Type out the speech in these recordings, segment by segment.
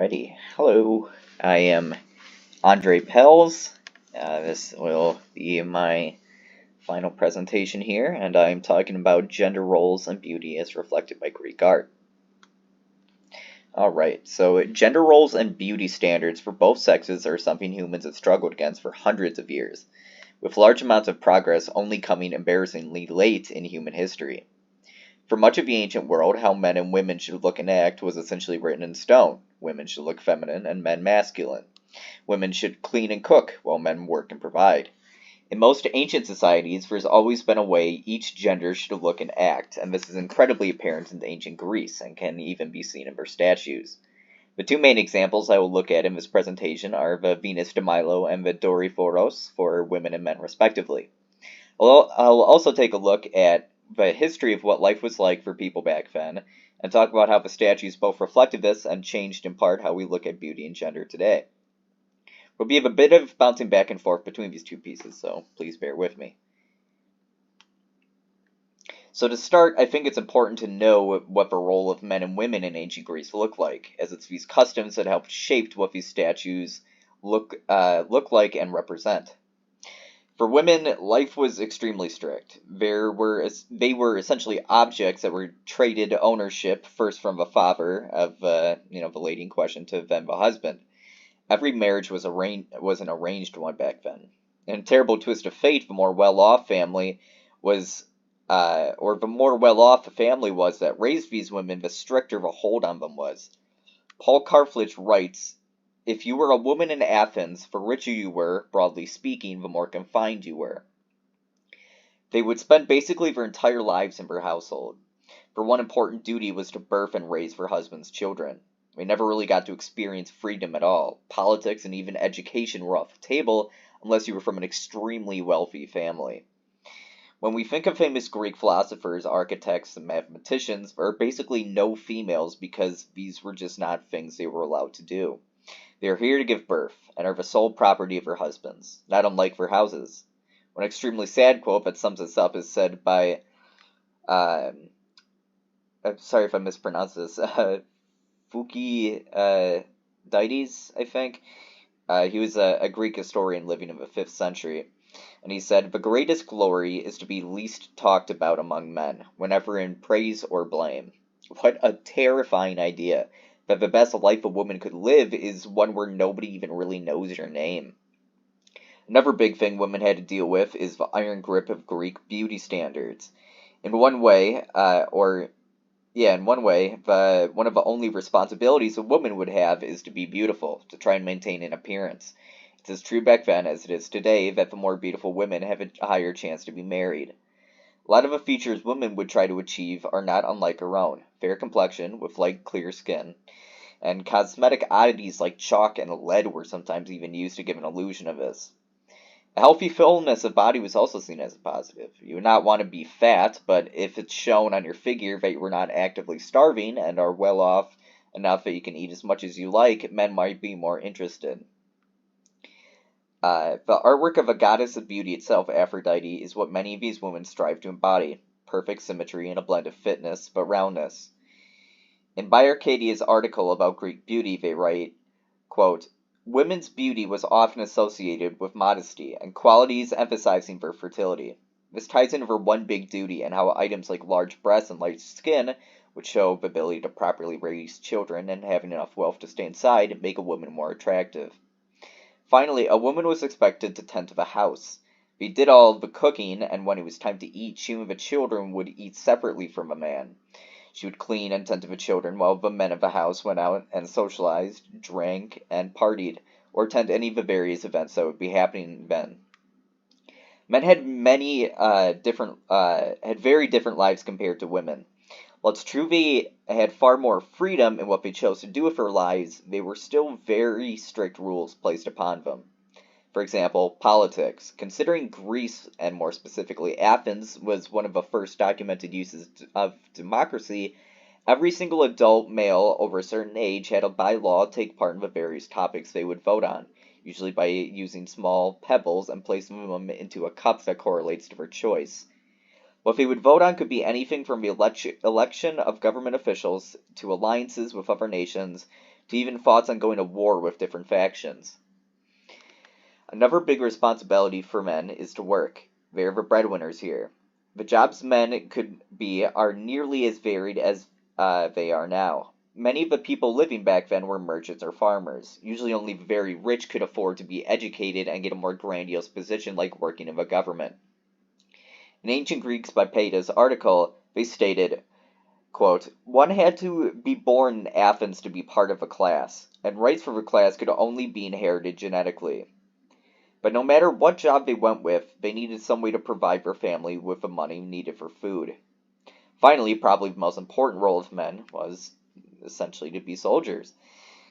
Alrighty, hello, I am Andre Pels. This will be my final presentation here, and I'm talking about gender roles and beauty as reflected by Greek art. Alright, so gender roles and beauty standards for both sexes are something humans have struggled against for hundreds of years, with large amounts of progress only coming embarrassingly late in human history. For much of the ancient world, how men and women should look and act was essentially written in stone. Women should look feminine and men masculine. Women should clean and cook, while men work and provide. In most ancient societies, there's always been a way each gender should look and act, and this is incredibly apparent in ancient Greece, and can even be seen in their statues. The two main examples I will look at in this presentation are the Venus de Milo and the Doryphoros for women and men respectively. I'll also take a look at the history of what life was like for people back then, and talk about how the statues both reflected this and changed in part how we look at beauty and gender today. We'll be a bit of bouncing back and forth between these two pieces, so please bear with me. So to start, I think it's important to know what the role of men and women in ancient Greece looked like, as it's these customs that helped shape what these statues look like and represent. For women, life was extremely strict. They were essentially objects that were traded ownership first from the father of the lady in question to then the husband. Every marriage was an arranged one back then. In a terrible twist of fate, the more well-off family was, or the more well-off the family was that raised these women, the stricter the hold on them was. Paul Carflich writes, "If you were a woman in Athens, the richer you were, broadly speaking, the more confined you were." They would spend basically their entire lives in their household. Their one important duty was to birth and raise their husbands' children. They never really got to experience freedom at all. Politics and even education were off the table unless you were from an extremely wealthy family. When we think of famous Greek philosophers, architects, and mathematicians, there are basically no females because these were just not things they were allowed to do. They are here to give birth, and are the sole property of their husbands, not unlike their houses. One extremely sad quote that sums this up is said by, I'm sorry if I mispronounced this, Thucydides, I think. He was a Greek historian living in the 5th century, and he said, "The greatest glory is to be least talked about among men, whenever in praise or blame." What a terrifying idea, that the best life a woman could live is one where nobody even really knows your name. Another big thing women had to deal with is the iron grip of Greek beauty standards. In one way, one of the only responsibilities a woman would have is to be beautiful, to try and maintain an appearance. It's as true back then as it is today that the more beautiful women have a higher chance to be married. A lot of the features women would try to achieve are not unlike her own: fair complexion with light, clear skin, and cosmetic oddities like chalk and lead were sometimes even used to give an illusion of this. A healthy fullness of body was also seen as a positive. You would not want to be fat, but if it's shown on your figure that you were not actively starving and are well off enough that you can eat as much as you like, men might be more interested. The artwork of a goddess of beauty itself, Aphrodite, is what many of these women strive to embody: perfect symmetry and a blend of fitness but roundness. In Arcadia's article about Greek beauty, they write, quote, "Women's beauty was often associated with modesty and qualities emphasizing their fertility. This ties into their one big duty and how items like large breasts and light skin, which show the ability to properly raise children and having enough wealth to stay inside, make a woman more attractive. Finally, a woman was expected to tend to the house. They did all the cooking, and when it was time to eat, she and the children would eat separately from a man. She would clean and tend to the children while the men of the house went out and socialized, drank, and partied, or attended any of the various events that would be happening then. Men had very different lives compared to women. While it's true they had far more freedom in what they chose to do with their lives, they were still very strict rules placed upon them. For example, politics. Considering Greece, and more specifically Athens, was one of the first documented uses of democracy, every single adult male over a certain age had to by law take part in the various topics they would vote on, usually by using small pebbles and placing them into a cup that correlates to their choice. What they would vote on could be anything from the election of government officials, to alliances with other nations, to even thoughts on going to war with different factions. Another big responsibility for men is to work. They are the breadwinners here. The jobs men could be are nearly as varied as they are now. Many of the people living back then were merchants or farmers. Usually only the very rich could afford to be educated and get a more grandiose position like working in the government. In Ancient Greeks, by Paeda's article, they stated, quote, one had to be born in Athens to be part of a class, and rights for the class could only be inherited genetically. But no matter what job they went with, they needed some way to provide their family with the money needed for food. Finally, probably the most important role of men was essentially to be soldiers.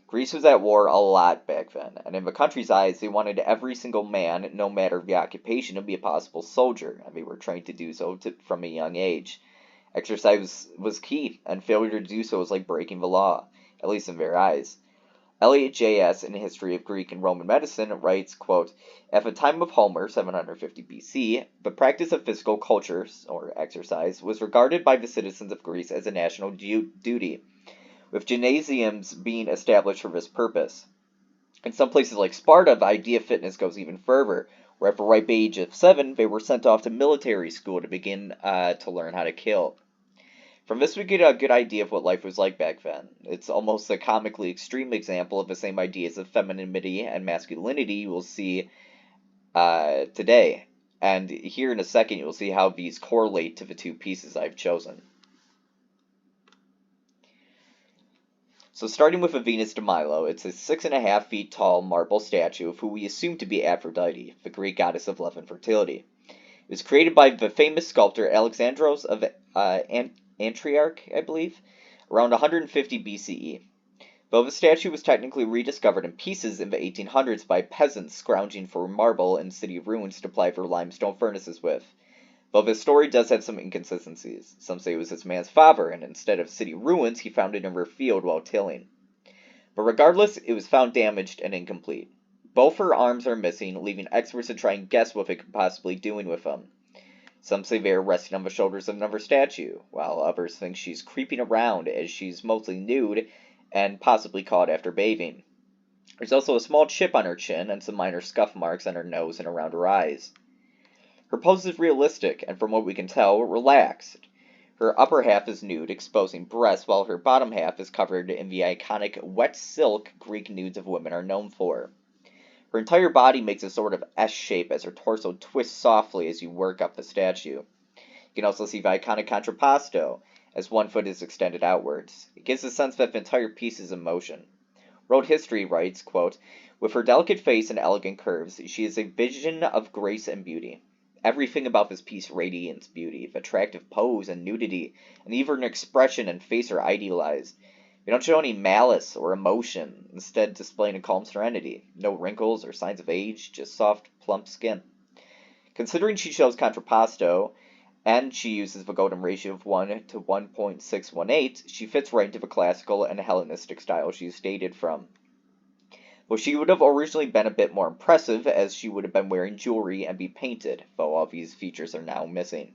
Greece was at war a lot back then, and in the country's eyes, they wanted every single man, no matter the occupation, to be a possible soldier, and they were trained to do so from a young age. Exercise was key, and failure to do so was like breaking the law, at least in their eyes. Eliot J.S. in History of Greek and Roman Medicine writes, quote, at the time of Homer, 750 BC, the practice of physical culture, or exercise, was regarded by the citizens of Greece as a national duty, with gymnasiums being established for this purpose. In some places like Sparta, the idea of fitness goes even further, where at the ripe age of 7, they were sent off to military school to begin to learn how to kill. From this we get a good idea of what life was like back then. It's almost a comically extreme example of the same ideas of femininity and masculinity you will see today. And here in a second you will see how these correlate to the two pieces I've chosen. So starting with a Venus de Milo, it's a 6.5 feet tall marble statue of who we assume to be Aphrodite, the Greek goddess of love and fertility. It was created by the famous sculptor Alexandros of Antioch, I believe, around 150 BCE. Though the statue was technically rediscovered in pieces in the 1800s by peasants scrounging for marble in city ruins to ply their limestone furnaces with. Though this story does have some inconsistencies. Some say it was this man's father, and instead of city ruins, he found it in their field while tilling. But regardless, it was found damaged and incomplete. Both her arms are missing, leaving experts to try and guess what they could possibly be doing with them. Some say they are resting on the shoulders of another statue, while others think she's creeping around as she's mostly nude and possibly caught after bathing. There's also a small chip on her chin and some minor scuff marks on her nose and around her eyes. Her pose is realistic, and from what we can tell, relaxed. Her upper half is nude, exposing breasts, while her bottom half is covered in the iconic wet silk Greek nudes of women are known for. Her entire body makes a sort of S shape as her torso twists softly as you work up the statue. You can also see the iconic contrapposto, as one foot is extended outwards. It gives a sense that the entire piece is in motion. World History writes, quote, with her delicate face and elegant curves, she is a vision of grace and beauty. Everything about this piece radiates beauty. The attractive pose and nudity, and even her expression and face are idealized. They don't show any malice or emotion, instead displaying a calm serenity. No wrinkles or signs of age, just soft, plump skin. Considering she shows contrapposto, and she uses the golden ratio of 1 to 1.618, she fits right into the classical and Hellenistic style she's dated from. Well, she would have originally been a bit more impressive, as she would have been wearing jewelry and be painted, though all these features are now missing.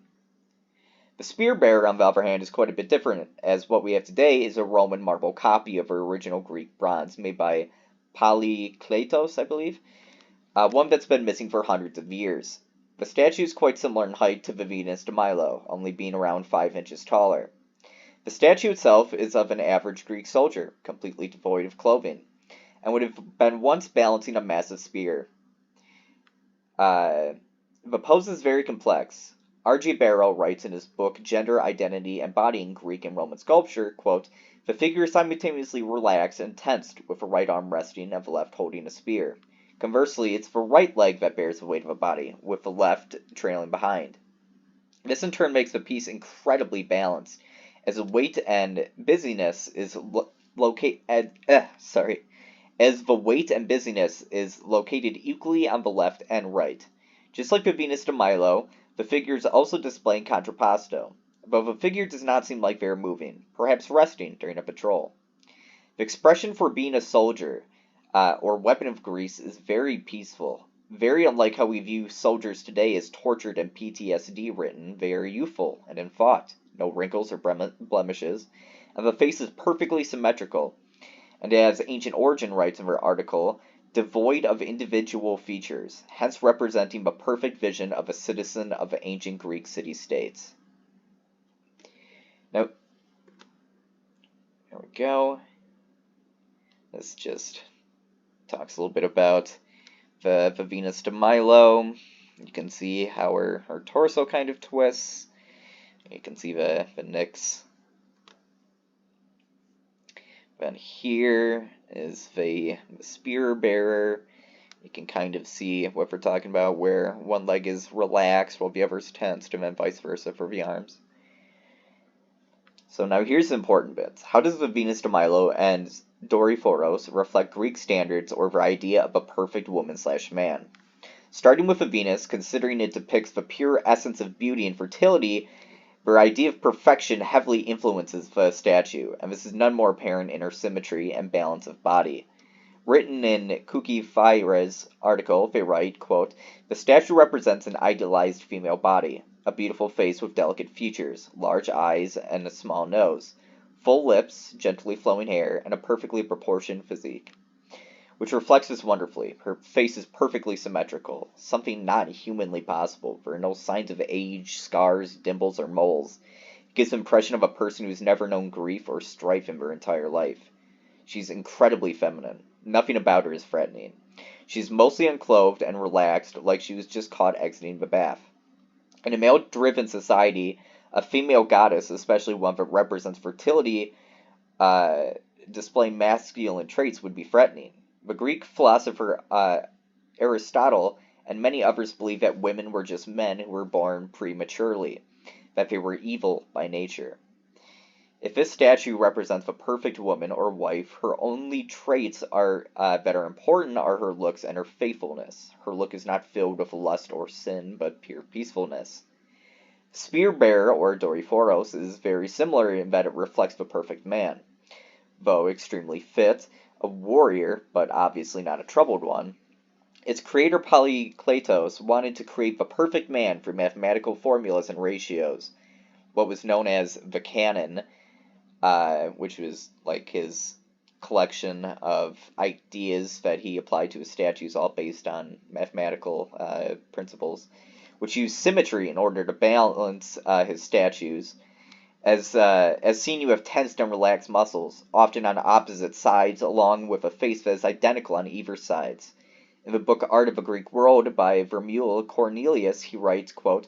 The spear bearer, on the other hand, is quite a bit different, as what we have today is a Roman marble copy of her original Greek bronze, made by Polykleitos, I believe, one that's been missing for hundreds of years. The statue is quite similar in height to the Venus de Milo, only being around 5 inches taller. The statue itself is of an average Greek soldier, completely devoid of clothing, and would have been once balancing a massive spear. The pose is very complex. R.J. Barrow writes in his book Gender, Identity, Embodying Greek and Roman Sculpture, quote, the figure is simultaneously relaxed and tensed, with the right arm resting and the left holding a spear. Conversely, it's the right leg that bears the weight of the body, with the left trailing behind. This in turn makes the piece incredibly balanced, as the weight and busyness is located equally on the left and right. Just like the Venus de Milo, the figure is also displaying contrapposto, but the figure does not seem like they're moving, perhaps resting during a patrol. The expression for being a soldier, or weapon of Greece, is very peaceful. Very unlike how we view soldiers today as tortured and PTSD-ridden, they are youthful and in thought, no wrinkles or blemishes, and the face is perfectly symmetrical. And as Ancient Origin writes in her article, devoid of individual features, hence representing the perfect vision of a citizen of ancient Greek city-states. Now, there we go. This just talks a little bit about the Venus de Milo. You can see how her torso kind of twists. You can see the Nyx. Then here is the spear bearer. You can kind of see what we're talking about, where one leg is relaxed while the other is tensed, and then vice versa for the arms. So now here's the important bits. How does the Venus de Milo and Doryphoros reflect Greek standards or the idea of a perfect woman/man? Starting with the Venus, considering it depicts the pure essence of beauty and fertility, their idea of perfection heavily influences the statue, and this is none more apparent in her symmetry and balance of body. Written in Kuki Faire's article, they write, quote, "The statue represents an idealized female body, a beautiful face with delicate features, large eyes and a small nose, full lips, gently flowing hair, and a perfectly proportioned physique," which reflects this wonderfully. Her face is perfectly symmetrical, something not humanly possible. There are no signs of age, scars, dimples, or moles. It gives the impression of a person who's never known grief or strife in their entire life. She's incredibly feminine. Nothing about her is threatening. She's mostly unclothed and relaxed, like she was just caught exiting the bath. In a male-driven society, a female goddess, especially one that represents fertility, displaying masculine traits, would be threatening. The Greek philosopher Aristotle and many others believed that women were just men who were born prematurely, that they were evil by nature. If this statue represents the perfect woman or wife, her only traits that are important are her looks and her faithfulness. Her look is not filled with lust or sin, but pure peacefulness. Spear bearer, or Doryphoros, is very similar in that it reflects the perfect man. Though extremely fit, a warrior, but obviously not a troubled one, its creator Polykleitos wanted to create the perfect man through mathematical formulas and ratios, what was known as the canon, which was like his collection of ideas that he applied to his statues, all based on mathematical principles, which used symmetry in order to balance his statues. As seen, you have tensed and relaxed muscles, often on opposite sides, along with a face that is identical on either sides. In the book Art of a Greek World by Vermeuil Cornelius, he writes, quote,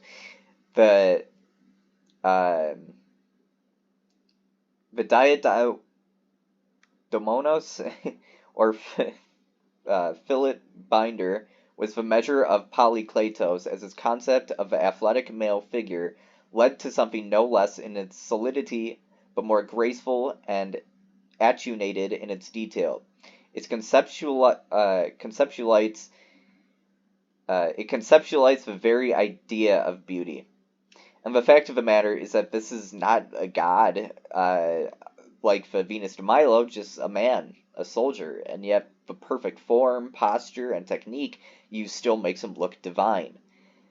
the diadomonos, or fillet binder, was the measure of Polykleitos, as his concept of the athletic male figure led to something no less in its solidity, but more graceful and attenuated in its detail. It conceptualizes the very idea of beauty. And the fact of the matter is that this is not a god like the Venus de Milo, just a man, a soldier, and yet the perfect form, posture, and technique used still makes him look divine.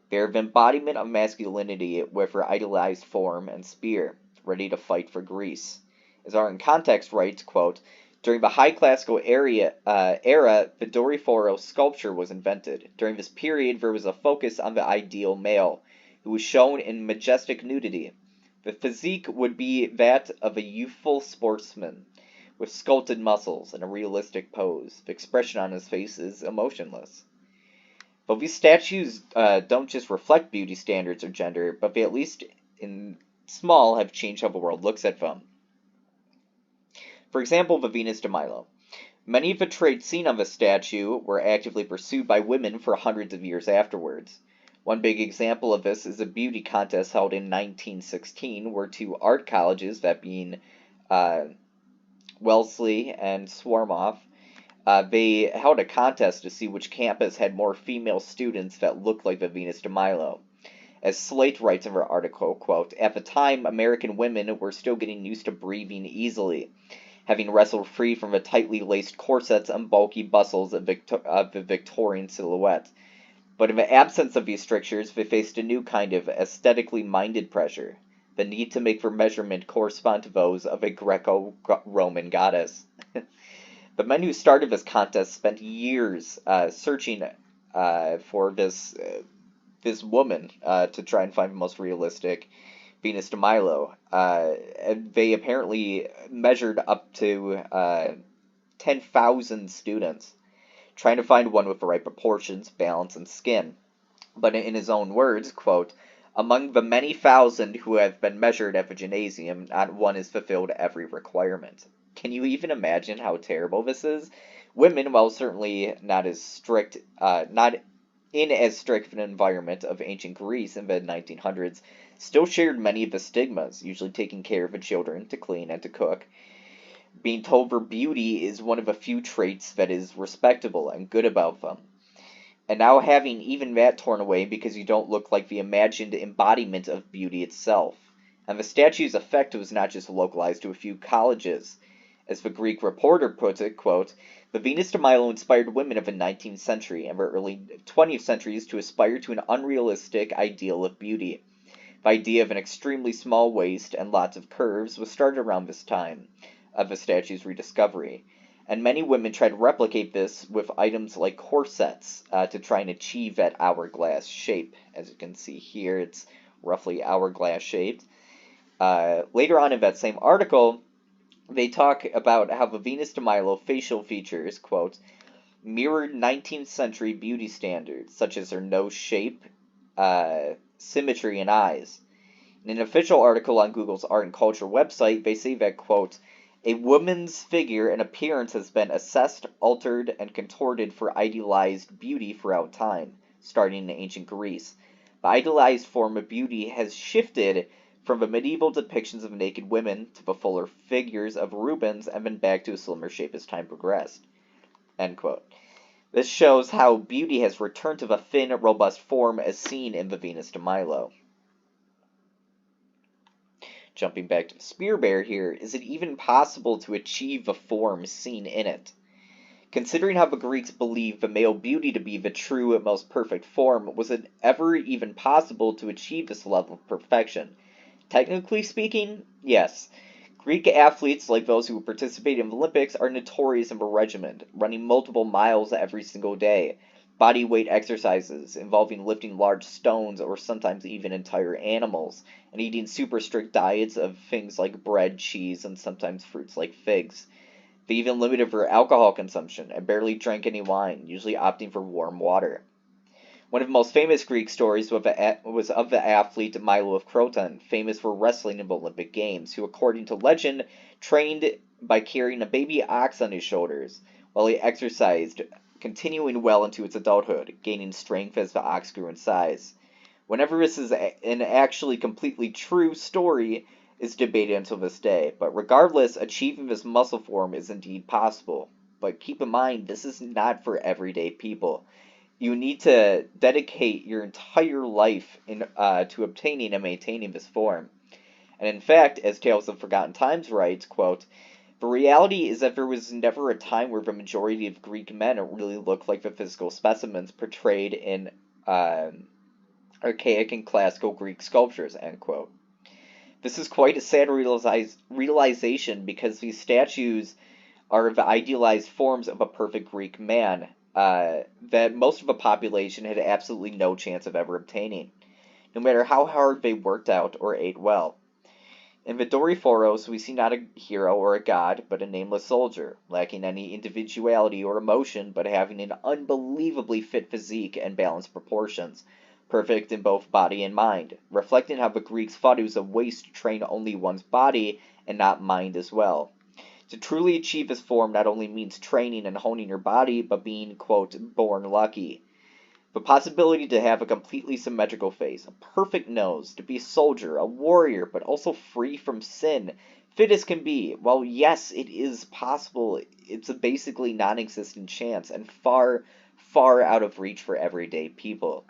They are the embodiment of masculinity with her idealized form and spear, ready to fight for Greece. As Art in Context writes, quote, "During the High Classical era, the Doryphoros sculpture was invented. During this period, there was a focus on the ideal male, who was shown in majestic nudity. The physique would be that of a youthful sportsman, with sculpted muscles and a realistic pose. The expression on his face is emotionless." But these statues don't just reflect beauty standards or gender, but they, at least in small, have changed how the world looks at them. For example, the Venus de Milo. Many of the traits seen on the statue were actively pursued by women for hundreds of years afterwards. One big example of this is a beauty contest held in 1916, where two art colleges, that being Wellesley and Swarmoff, they held a contest to see which campus had more female students that looked like the Venus de Milo. As Slate writes in her article, quote, "At the time, American women were still getting used to breathing easily, having wrestled free from the tightly laced corsets and bulky bustles of the Victorian silhouette. But in the absence of these strictures, they faced a new kind of aesthetically minded pressure, the need to make their measurement correspond to those of a Greco-Roman goddess." The men who started this contest spent years searching for this woman to try and find the most realistic Venus de Milo. And they apparently measured up to 10,000 students, trying to find one with the right proportions, balance, and skin. But in his own words, quote, among the many thousand who have been measured at the gymnasium, not one has fulfilled every requirement. Can you even imagine how terrible this is? Women, while certainly not as strict, not in as strict an environment of ancient Greece in the 1900s, still shared many of the stigmas, usually taking care of the children, to clean and to cook. Being told their beauty is one of a few traits that is respectable and good about them. And now having even that torn away because you don't look like the imagined embodiment of beauty itself. And the statue's effect was not just localized to a few colleges. As the Greek reporter puts it, quote, the Venus de Milo inspired women of the 19th century and the early 20th centuries to aspire to an unrealistic ideal of beauty. The idea of an extremely small waist and lots of curves was started around this time of the statue's rediscovery. And many women tried to replicate this with items like corsets to try and achieve that hourglass shape. As you can see here, it's roughly hourglass shaped. Later on in that same article, they talk about how the Venus de Milo facial features, quote, mirrored 19th century beauty standards, such as her nose shape, symmetry, and eyes. In an official article on Google's Art and Culture website, they say that, quote, a woman's figure and appearance has been assessed, altered, and contorted for idealized beauty throughout time, starting in ancient Greece. The idealized form of beauty has shifted from the medieval depictions of naked women to the fuller figures of Rubens and then back to a slimmer shape as time progressed. End quote. This shows how beauty has returned to the thin, robust form as seen in the Venus de Milo. Jumping back to the spear bear here, is it even possible to achieve the form seen in it? Considering how the Greeks believed the male beauty to be the true and most perfect form, was it ever even possible to achieve this level of perfection? Technically speaking, yes. Greek athletes, like those who participate in the Olympics, are notorious in the regimen, running multiple miles every single day. Body weight exercises involving lifting large stones or sometimes even entire animals, and eating super strict diets of things like bread, cheese, and sometimes fruits like figs. They even limited their alcohol consumption and barely drank any wine, usually opting for warm water. One of the most famous Greek stories was of the athlete Milo of Croton, famous for wrestling in the Olympic Games, who, according to legend, trained by carrying a baby ox on his shoulders while he exercised, continuing well into its adulthood, gaining strength as the ox grew in size. Whenever this is an actually completely true story is debated until this day, but regardless, achieving this muscle form is indeed possible. But keep in mind, this is not for everyday people. You need to dedicate your entire life to obtaining and maintaining this form. And in fact, as Tales of Forgotten Times writes, quote, the reality is that there was never a time where the majority of Greek men really looked like the physical specimens portrayed in archaic and classical Greek sculptures, end quote. This is quite a sad realization because these statues are the idealized forms of a perfect Greek man that most of the population had absolutely no chance of ever obtaining, no matter how hard they worked out or ate well. In the Doryphoros, we see not a hero or a god, but a nameless soldier, lacking any individuality or emotion, but having an unbelievably fit physique and balanced proportions, perfect in both body and mind, reflecting how the Greeks thought it was a waste to train only one's body and not mind as well. To truly achieve this form not only means training and honing your body, but being, quote, born lucky. The possibility to have a completely symmetrical face, a perfect nose, to be a soldier, a warrior, but also free from sin, fit as can be. While yes, it is possible, it's a basically non-existent chance and far, far out of reach for everyday people.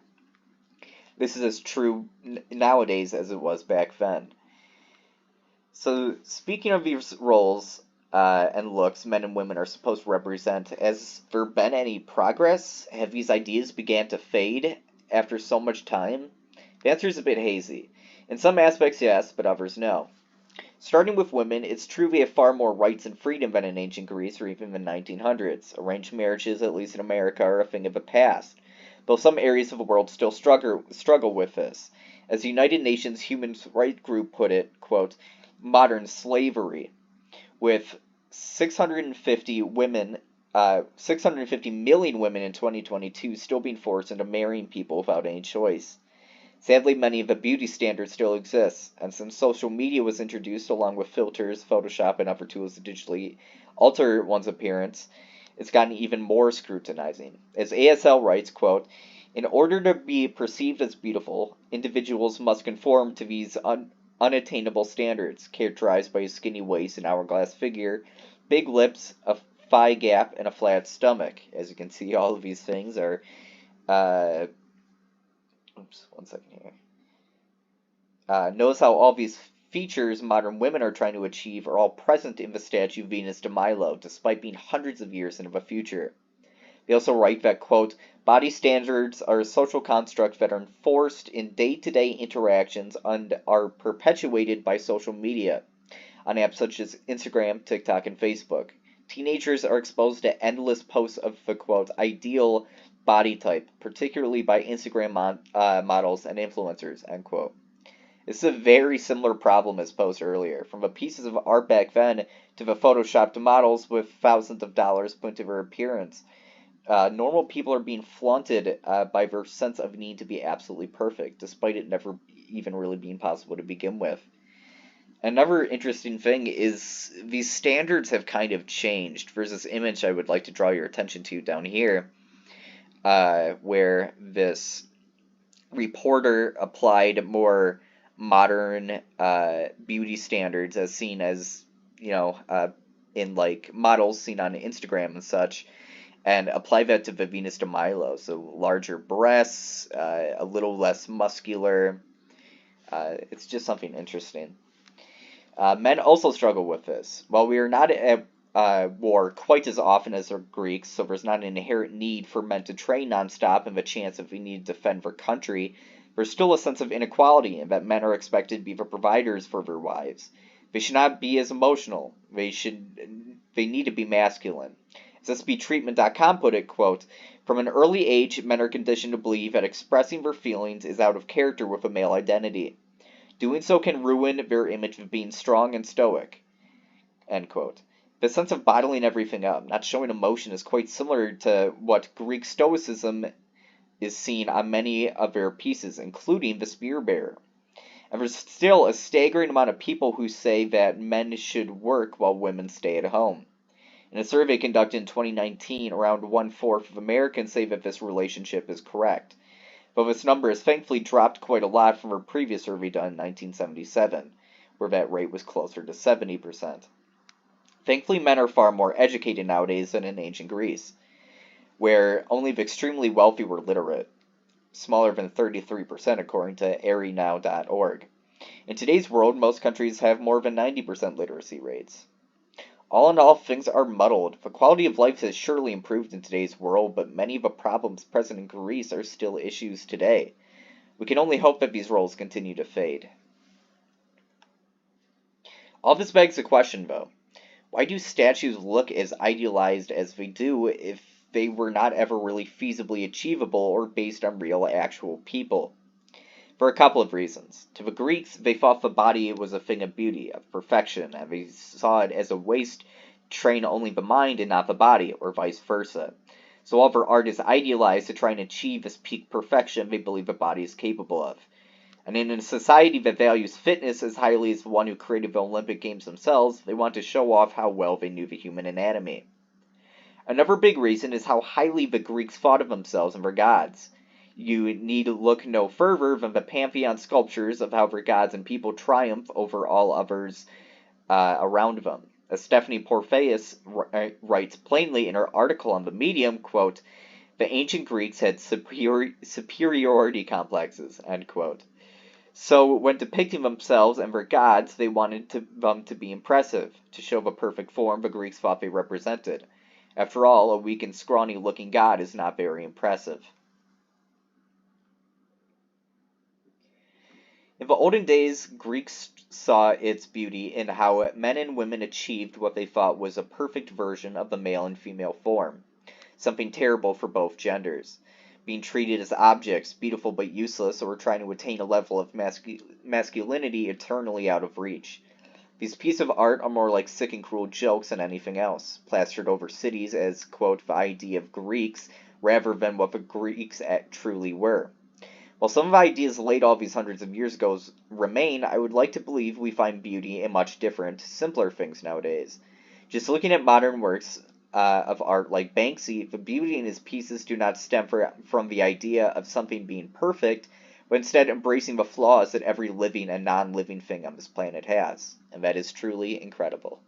This is as true nowadays as it was back then. So, speaking of these roles and looks men and women are supposed to represent, has there been any progress? Have these ideas began to fade after so much time? The answer is a bit hazy. In some aspects, yes, but others, no. Starting with women, it's true they have far more rights and freedom than in ancient Greece or even the 1900s. Arranged marriages, at least in America, are a thing of the past, though some areas of the world still struggle with this. As the United Nations Human Rights Group put it, quote, modern slavery, with 650 million women in 2022 still being forced into marrying people without any choice. Sadly, many of the beauty standards still exist, and since social media was introduced along with filters, Photoshop, and other tools to digitally alter one's appearance, it's gotten even more scrutinizing. As ASL writes, quote, in order to be perceived as beautiful, individuals must conform to these unattainable standards, characterized by a skinny waist and hourglass figure, big lips, a thigh gap, and a flat stomach. As you can see, all of these things are oops, one second here. Notice how all these features modern women are trying to achieve are all present in the statue Venus de Milo, despite being hundreds of years into the future. They also write that, quote, body standards are a social construct that are enforced in day-to-day interactions and are perpetuated by social media on apps such as Instagram, TikTok, and Facebook. Teenagers are exposed to endless posts of the, quote, ideal body type, particularly by Instagram models and influencers, end quote. This is a very similar problem as posed earlier, from the pieces of art back then to the photoshopped models with thousands of dollars put into their appearance. Normal people are being flaunted by their sense of need to be absolutely perfect, despite it never even really being possible to begin with. Another interesting thing is these standards have kind of changed. There's this image I would like to draw your attention to down here, where this reporter applied more modern beauty standards as seen as, in like models seen on Instagram and such, and apply that to the Venus de Milo. So larger breasts, a little less muscular. It's just something interesting. Men also struggle with this. While we are not at war quite as often as the Greeks, so there's not an inherent need for men to train nonstop and the chance if we need to defend their country, there's still a sense of inequality in that men are expected to be the providers for their wives. They should not be as emotional. They need to be masculine. As SBTreatment.com put it, quote, from an early age, men are conditioned to believe that expressing their feelings is out of character with a male identity. Doing so can ruin their image of being strong and stoic, end quote. The sense of bottling everything up, not showing emotion, is quite similar to what Greek Stoicism is seen on many of their pieces, including the Spear Bearer. And there's still a staggering amount of people who say that men should work while women stay at home. In a survey conducted in 2019, around 1/4 of Americans say that this relationship is correct, though this number has thankfully dropped quite a lot from a previous survey done in 1977, where that rate was closer to 70%. Thankfully, men are far more educated nowadays than in ancient Greece, where only the extremely wealthy were literate, smaller than 33% according to arinow.org. In today's world, most countries have more than 90% literacy rates. All in all, things are muddled. The quality of life has surely improved in today's world, but many of the problems present in Greece are still issues today. We can only hope that these roles continue to fade. All this begs the question, though. Why do statues look as idealized as they do if they were not ever really feasibly achievable or based on real, actual people? For a couple of reasons. To the Greeks, they thought the body was a thing of beauty, of perfection, and they saw it as a waste to train only the mind and not the body, or vice versa. So all their art is idealized to try and achieve this peak perfection they believe the body is capable of. And in a society that values fitness as highly as the one who created the Olympic Games themselves, they want to show off how well they knew the human anatomy. Another big reason is how highly the Greeks thought of themselves and their gods. You need to look no further than the pantheon sculptures of how their gods and people triumph over all others around them. As Stephanie Porphyus writes plainly in her article on the Medium, quote, the ancient Greeks had superiority complexes, end quote. So when depicting themselves and their gods, they wanted them to be impressive, to show the perfect form the Greeks thought they represented. After all, a weak and scrawny-looking god is not very impressive. In the olden days, Greeks saw its beauty in how men and women achieved what they thought was a perfect version of the male and female form, something terrible for both genders. Being treated as objects, beautiful but useless, or trying to attain a level of masculinity eternally out of reach. These pieces of art are more like sick and cruel jokes than anything else, plastered over cities as, quote, the idea of Greeks, rather than what the Greeks truly were. While some of the ideas laid all these hundreds of years ago remain, I would like to believe we find beauty in much different, simpler things nowadays. Just looking at modern works of art like Banksy, the beauty in his pieces do not stem from the idea of something being perfect, but instead embracing the flaws that every living and non-living thing on this planet has. And that is truly incredible.